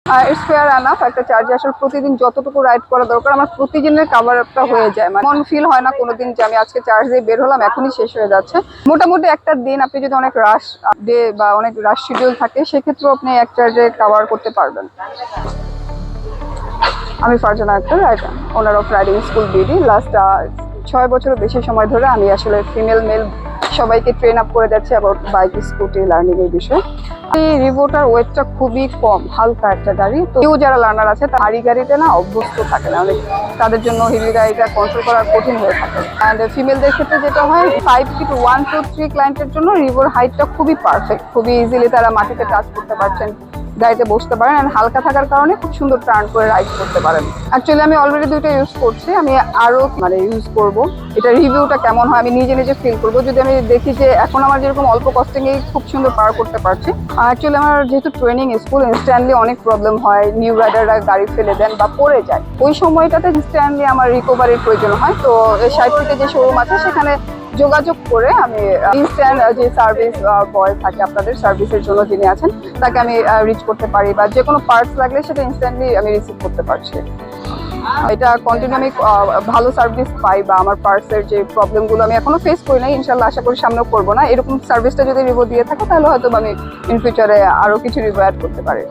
It's fair enough. একটা চার্জে আসলে প্রতিদিন যতটুকু রাইড করা দরকার আমার প্রতিদিনের কাভার আপটা হয়ে যায়, মানে মন ফিল হয় না কোনোদিন যে আমি আজকে চার্জ দিয়ে বের হলাম এখনই শেষ হয়ে যাচ্ছে। মোটামুটি একটা দিন আপনি যদি অনেক রাশ ডে বা অনেক রাশ শিডিউল থাকে সেক্ষেত্রেও আপনি এক চার্জে কাভার করতে পারবেন। আমি Farzana Akter, owner of riding school BD. Last 6 বছরের বেশি সময় ধরে আমি আসলে ফিমেল মেল সবাইকে ট্রেন আপ করে যাচ্ছি অ্যাবাউট বাইক স্কুটি লার্নিং এর বিষয়ে। এই রিভোটার ওয়েটটা খুবই কম, হালকা একটা গাড়ি। তো কেউ যারা লার্নার আছে তারা ভারী গাড়িতে না অভ্যস্ত থাকে না, অনেক তাদের জন্য হেভি গাড়িটা কন্ট্রোল করা কঠিন হয়ে থাকে। অ্যান্ড ফিমেলদের ক্ষেত্রে যেটা হয় 5 ফিট 1 2 3 ক্লায়েন্টের জন্য রিভোর হাইটটা খুবই পারফেক্ট, খুবই ইজিলি তারা মাটিতে টাচ করতে পারছেন, গাড়িতে বসতে পারেন, অ্যান্ড হালকা থাকার কারণে খুব সুন্দর টার্ন করে রাইড করতে পারেন। অ্যাকচুয়ালি আমি অলরেডি দুইটা ইউজ করছি, আমি আরো ইউজ করব। এটা রিভিউটা কেমন হয় আমি নিজে নিজে ফিল করবো। যদি আমি দেখি যে এখন আমার যেরকম অল্প কস্টিং এ খুব সুন্দর পার করতে পারছি। অ্যাকচুয়ালি আমার যেহেতু ট্রেনিং স্কুল, ইনস্ট্যান্টলি অনেক প্রবলেম হয়, নিউ রাইডাররা গাড়ি ফেলে দেন বা পড়ে যায়, ওই সময়টাতে ইনস্ট্যান্টলি আমার রিকভারির প্রয়োজন হয়। তো সাইড থেকে যে শোরুম আছে সেখানে যোগাযোগ করে আমি ইনস্ট্যান্ট যে সার্ভিস বয় থাকে আপনাদের সার্ভিসের জন্য যিনি আছেন তাকে আমি রিচ করতে পারি, বা যে কোনো পার্টস লাগলে সেটা ইনস্ট্যান্টলি আমি রিসিভ করতে পারছি। এটা কন্টিনিউ আমি ভালো সার্ভিস পাই, বা আমার পার্টসের যে প্রবলেমগুলো আমি এখনো ফেস করি নাই, ইনশাল্লাহ আশা করি সামনেও করবো না, এরকম সার্ভিসটা যদি রিভিউ দিয়ে থাকে তাহলে হয়তো আমি ইন ফিউচারে আরো কিছু রিভিউ অ্যাড করতে পারি।